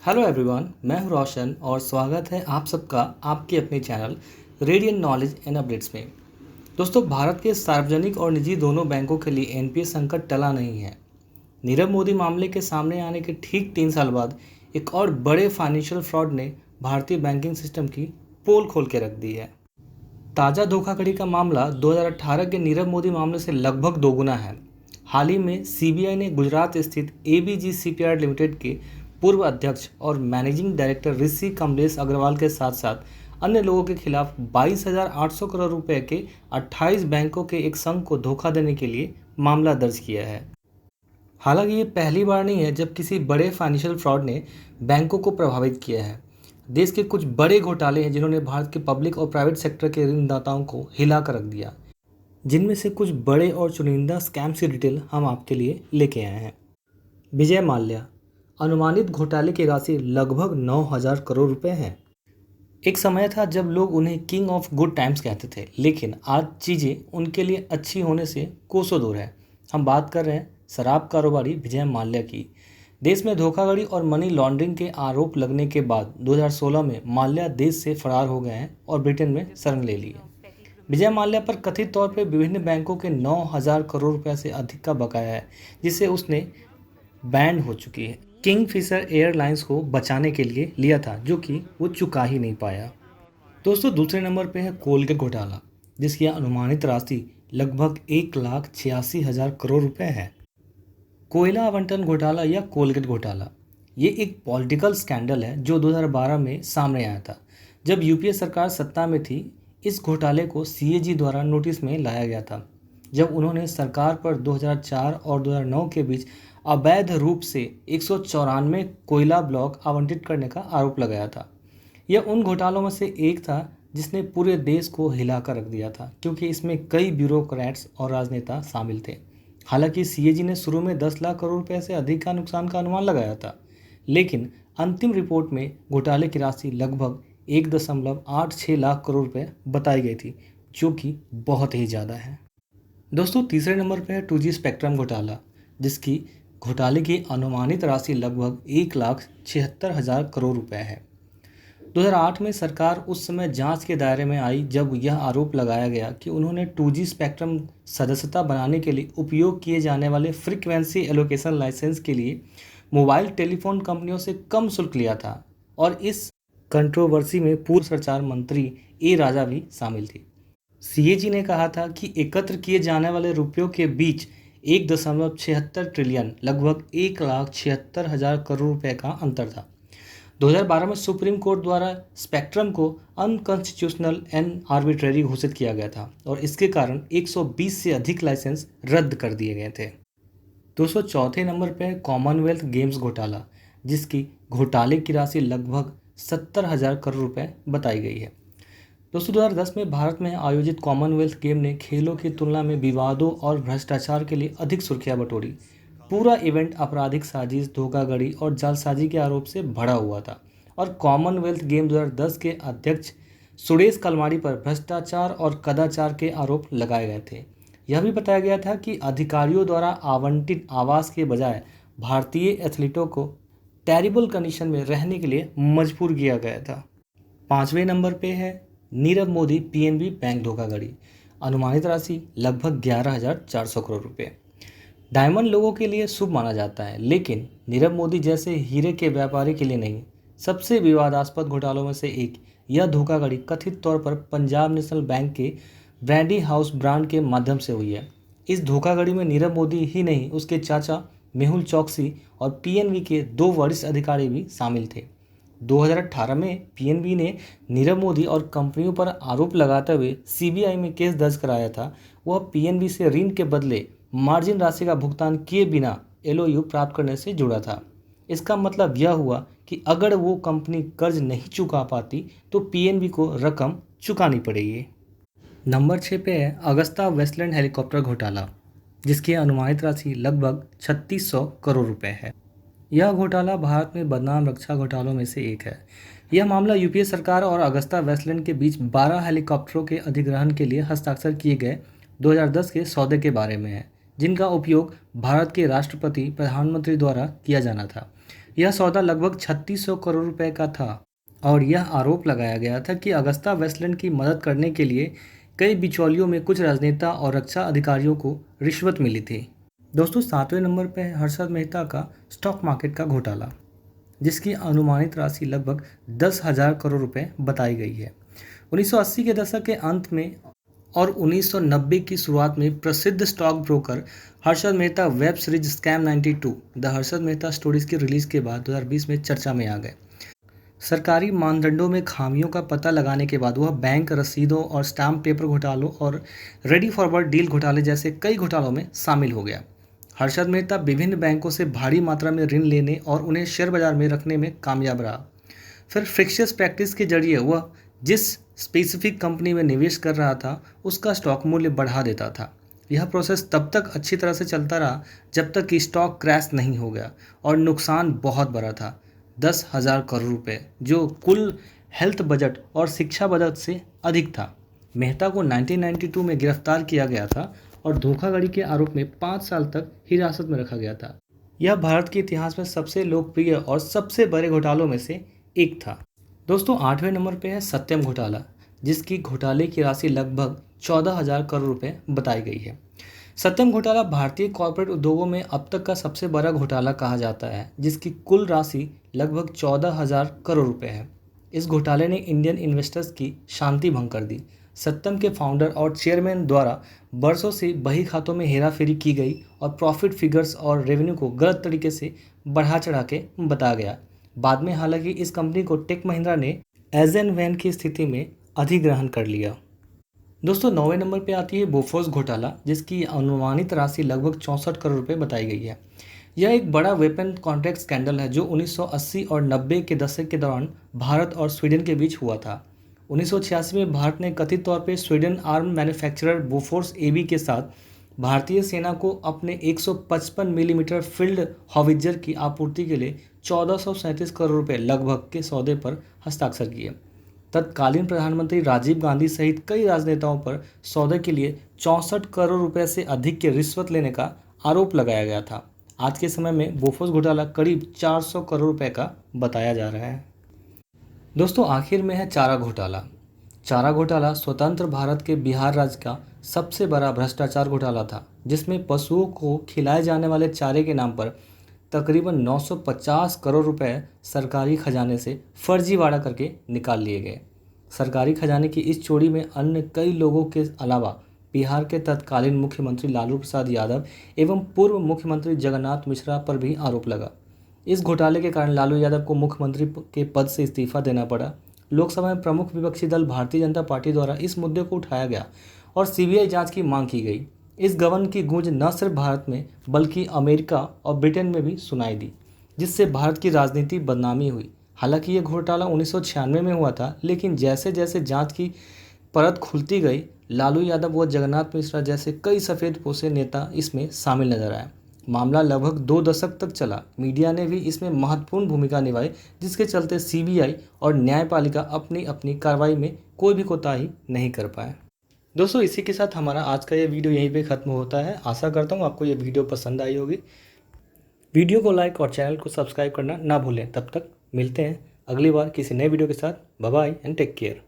Hello everyone, मैं हूं रोशन और स्वागत है आप सबका आपके अपने channel radian knowledge and updates में। दोस्तों, भारत के सार्वजनिक और निजी दोनों बैंकों के लिए एनपीए संकट टला नहीं है। नीरव मोदी मामले के सामने आने के ठीक 3 साल बाद एक और बड़े फाइनेंशियल फ्रॉड ने भारतीय बैंकिंग सिस्टम की पोल खोल के रख दी है। ताज़ा धोखाधड़ी का मामला 2018 के नीरव मोदी मामले से लगभग दोगुना है। हाल ही में सीबीआई ने गुजरात स्थित एबीजी सीपीआर लिमिटेड के पूर्व अध्यक्ष और मैनेजिंग डायरेक्टर ऋषि कमलेश अग्रवाल के साथ साथ अन्य लोगों के खिलाफ 22,800 करोड़ रुपए के 28 बैंकों के एक संघ को धोखा देने के लिए मामला दर्ज किया है। हालांकि ये पहली बार नहीं है जब किसी बड़े फाइनेंशियल फ्रॉड ने बैंकों को प्रभावित किया है। देश के कुछ बड़े घोटाले हैं जिन्होंने भारत के पब्लिक और प्राइवेट सेक्टर के ऋणदाताओं को हिला कर रख दिया, जिनमें से कुछ बड़े और चुनिंदा स्कैम्स की डिटेल हम आपके लिए लेके आए हैं। विजय माल्या, अनुमानित घोटाले की राशि लगभग 9,000 करोड़ रुपए है। एक समय था जब लोग उन्हें किंग ऑफ गुड टाइम्स कहते थे, लेकिन आज चीज़ें उनके लिए अच्छी होने से कोसों दूर है। हम बात कर रहे हैं शराब कारोबारी विजय माल्या की। देश में धोखाधड़ी और मनी लॉन्ड्रिंग के आरोप लगने के बाद 2016 में माल्या देश से फरार हो गए हैं और ब्रिटेन में शरण ले लिए। विजय माल्या पर कथित तौर पर विभिन्न बैंकों के 9,000 करोड़ रुपए से अधिक का बकाया है, जिसे उसने बैंड हो चुकी है। किंगफिशर एयरलाइंस को बचाने के लिए लिया था, जो कि वो चुका ही नहीं पाया। दोस्तों, दूसरे नंबर पे है कोलगेट घोटाला, जिसकी अनुमानित राशि लगभग 1,86,000 करोड़ रुपए है। कोयला आवंटन घोटाला या कोलगेट घोटाला ये एक पॉलिटिकल स्कैंडल है जो 2012 में सामने आया था, जब यूपीए सरकार सत्ता में थी। इस घोटाले को सीएजी द्वारा नोटिस में लाया गया था, जब उन्होंने सरकार पर 2004 और 2009 के बीच अवैध रूप से 194 कोयला ब्लॉक आवंटित करने का आरोप लगाया था। यह उन घोटालों में से एक था जिसने पूरे देश को हिलाकर रख दिया था, क्योंकि इसमें कई ब्यूरोक्रेट्स और राजनेता शामिल थे। हालांकि सीएजी ने शुरू में 10 लाख करोड़ रुपए से अधिक का नुकसान का अनुमान लगाया था, लेकिन अंतिम रिपोर्ट में घोटाले की राशि लगभग 1.86 लाख करोड़ रुपए बताई गई थी, जो कि बहुत ही ज़्यादा है। दोस्तों, तीसरे नंबर पर है 2G स्पेक्ट्रम घोटाला, जिसकी घोटाले की अनुमानित राशि लगभग 1,76,000 करोड़ रुपए है। 2008 में सरकार उस समय जांच के दायरे में आई जब यह आरोप लगाया गया कि उन्होंने 2G स्पेक्ट्रम सदस्यता बनाने के लिए उपयोग किए जाने वाले फ्रीक्वेंसी एलोकेशन लाइसेंस के लिए मोबाइल टेलीफोन कंपनियों से कम शुल्क लिया था, और इस कंट्रोवर्सी में पूर्व संचार मंत्री ए राजा भी शामिल थी। सीएजी ने कहा था कि एकत्र किए जाने वाले रुपयों के बीच 1.76 ट्रिलियन लगभग 1,76,000 करोड़ रुपए का अंतर था। 2012 में सुप्रीम कोर्ट द्वारा स्पेक्ट्रम को अनकॉन्स्टिट्यूशनल एंड आर्बिट्रेरी घोषित किया गया था, और इसके कारण 120 से अधिक लाइसेंस रद्द कर दिए गए थे। 204 नंबर पर कॉमनवेल्थ गेम्स घोटाला, जिसकी घोटाले की राशि लगभग 70,000 करोड़ रुपए बताई गई है। दोस्तों, 2010 में भारत में आयोजित कॉमनवेल्थ गेम ने खेलों की तुलना में विवादों और भ्रष्टाचार के लिए अधिक सुर्खियां बटोरी। पूरा इवेंट आपराधिक साजिश, धोखाधड़ी और जालसाजी के आरोप से भरा हुआ था, और कॉमनवेल्थ गेम 2010 के अध्यक्ष सुरेश कलमाडी पर भ्रष्टाचार और कदाचार के आरोप लगाए गए थे। यह भी बताया गया था कि अधिकारियों द्वारा आवंटित आवास के बजाय भारतीय एथलीटों को टेरिबल कंडीशन में रहने के लिए मजबूर किया गया था। 5वें नंबर पे है नीरव मोदी पीएनबी बैंक धोखाधड़ी, अनुमानित राशि लगभग 11,400 करोड़ रुपए। डायमंड लोगों के लिए शुभ माना जाता है, लेकिन नीरव मोदी जैसे हीरे के व्यापारी के लिए नहीं। सबसे विवादास्पद घोटालों में से एक यह धोखाधड़ी कथित तौर पर पंजाब नेशनल बैंक के ब्रैडी हाउस ब्रांड के माध्यम से हुई है। इस धोखाधड़ी में नीरव मोदी ही नहीं, उसके चाचा मेहुल चौकसी और पीएनबी के 2 वरिष्ठ अधिकारी भी शामिल थे। 2018 में पीएनबी ने नीरव मोदी और कंपनियों पर आरोप लगाते हुए सीबीआई में केस दर्ज कराया था। वह पीएनबी से ऋण के बदले मार्जिन राशि का भुगतान किए बिना एलओयू प्राप्त करने से जुड़ा था। इसका मतलब यह हुआ कि अगर वो कंपनी कर्ज नहीं चुका पाती तो पीएनबी को रकम चुकानी पड़ेगी। नंबर 6 पे है अगस्ता वेस्टलैंड हेलीकॉप्टर घोटाला, जिसकी अनुमानित राशि लगभग 3600 करोड़ रुपए है। यह घोटाला भारत में बदनाम रक्षा घोटालों में से एक है। यह मामला यूपीए सरकार और अगस्ता वेस्टलैंड के बीच 12 हेलीकॉप्टरों के अधिग्रहण के लिए हस्ताक्षर किए गए 2010 के सौदे के बारे में है, जिनका उपयोग भारत के राष्ट्रपति प्रधानमंत्री द्वारा किया जाना था। यह सौदा लगभग 3600 करोड़ रुपए का था और यह आरोप लगाया गया था कि अगस्ता वेस्टलैंड की मदद करने के लिए कई बिचौलियों में कुछ राजनेता और रक्षा अधिकारियों को रिश्वत मिली थी। दोस्तों 7वें नंबर पर है हर्षद मेहता का स्टॉक मार्केट का घोटाला, जिसकी अनुमानित राशि लगभग 10,000 करोड़ रुपए बताई गई है। 1980 के दशक के अंत में और 1990 की शुरुआत में प्रसिद्ध stock broker Harshad Mehta web series scam 92 the Harshad Mehta stories की रिलीज के बाद 2020 में चर्चा में आ गए। सरकारी मानदंडों में खामियों का पता लगाने के बाद वह बैंक रसीदों और स्टाम्प पेपर घोटालों और रेडी फॉरवर्ड डील घोटाले जैसे कई घोटालों में शामिल हो गया। हर्षद मेहता विभिन्न बैंकों से भारी मात्रा में ऋण लेने और उन्हें शेयर बाजार में रखने में कामयाब रहा। फिर फिक्शियस प्रैक्टिस के जरिए वह जिस स्पेसिफिक कंपनी में निवेश कर रहा था उसका स्टॉक मूल्य बढ़ा देता था। यह प्रोसेस तब तक अच्छी तरह से चलता रहा जब तक कि स्टॉक क्रैश नहीं हो गया और नुकसान बहुत बड़ा था, 10,000 करोड़ रुपए, जो कुल हेल्थ बजट और शिक्षा बजट से अधिक था। मेहता को 1992 में गिरफ्तार किया गया था और धोखाधड़ी के आरोप में 5 साल तक हिरासत में रखा गया था। यह भारत के इतिहास में सबसे लोकप्रिय और सबसे बड़े घोटालों में से एक था। दोस्तों 8वें नंबर पे है सत्यम घोटाला, जिसकी घोटाले की राशि लगभग 14,000 करोड़ रुपए बताई गई है। सत्यम घोटाला भारतीय कॉर्पोरेट उद्योगों में अब तक का सबसे बड़ा घोटाला कहा जाता है, जिसकी कुल राशि लगभग 14,000 करोड़ रुपए है। इस घोटाले ने इंडियन इन्वेस्टर्स की शांति भंग कर दी। सत्यम के फाउंडर और चेयरमैन द्वारा बरसों से बही खातों में हेराफेरी की गई और प्रॉफिट फिगर्स और रेवेन्यू को गलत तरीके से बढ़ा चढ़ा के बताया गया। बाद में हालांकि इस कंपनी को टेक महिंद्रा ने एज एंड वैन की स्थिति में अधिग्रहण कर लिया। दोस्तों 9वें नंबर पे आती है बोफोर्स घोटाला, जिसकी अनुमानित राशि लगभग 64 करोड़ रुपए बताई गई है। यह एक बड़ा वेपन कॉन्ट्रैक्ट स्कैंडल है जो 1980 और 90 के दशक के दौरान भारत और स्वीडन के बीच हुआ था। 1986 में भारत ने कथित तौर पर Sweden arm manufacturer Bofors AB के साथ भारतीय सेना को अपने 155 मिलीमीटर फील्ड हॉविट्जर की आपूर्ति के लिए 1437 करोड़ रुपए लगभग के सौदे पर हस्ताक्षर किए। तत्कालीन प्रधानमंत्री राजीव गांधी सहित कई राजनेताओं पर सौदे के लिए 64 करोड़ रुपए से अधिक के रिश्वत लेने का आरोप लगाया गया था। आज के समय में बोफोर्स घोटाला करीब 400 करोड़ रुपए का बताया जा रहा है। दोस्तों आखिर में है चारा घोटाला। चारा घोटाला स्वतंत्र भारत के बिहार राज्य का सबसे बड़ा भ्रष्टाचार घोटाला था, जिसमें पशुओं को खिलाए जाने वाले चारे के नाम पर तकरीबन 950 करोड़ रुपए सरकारी खजाने से फर्जीवाड़ा करके निकाल लिए गए। सरकारी खजाने की इस चोरी में अन्य कई लोगों के अलावा बिहार के तत्कालीन मुख्यमंत्री लालू प्रसाद यादव एवं पूर्व मुख्यमंत्री जगन्नाथ मिश्रा पर भी आरोप लगा। इस घोटाले के कारण लालू यादव को मुख्यमंत्री के पद से इस्तीफा देना पड़ा। लोकसभा में प्रमुख विपक्षी दल भारतीय जनता पार्टी द्वारा इस मुद्दे को उठाया गया और सीबीआई जांच की मांग की गई। इस गबन की गूंज न सिर्फ भारत में बल्कि अमेरिका और ब्रिटेन में भी सुनाई दी, जिससे भारत की राजनीति बदनामी हुई। हालांकि यह घोटाला 1996 में हुआ था, लेकिन जैसे जैसे जांच की परत खुलती गई, लालू यादव व जगन्नाथ मिश्रा जैसे कई सफ़ेद पोशे नेता इसमें शामिल नजर आए। मामला लगभग 2 दशक तक चला। मीडिया ने भी इसमें महत्वपूर्ण भूमिका निभाई, जिसके चलते सीबीआई और न्यायपालिका अपनी अपनी कार्रवाई में कोई भी कोताही नहीं कर पाए। दोस्तों इसी के साथ हमारा आज का ये वीडियो यहीं पे ख़त्म होता है। आशा करता हूँ आपको ये वीडियो पसंद आई होगी। वीडियो को लाइक और चैनल को सब्सक्राइब करना ना भूलें। तब तक मिलते हैं अगली बार किसी नए वीडियो के साथ। Bye bye and take care.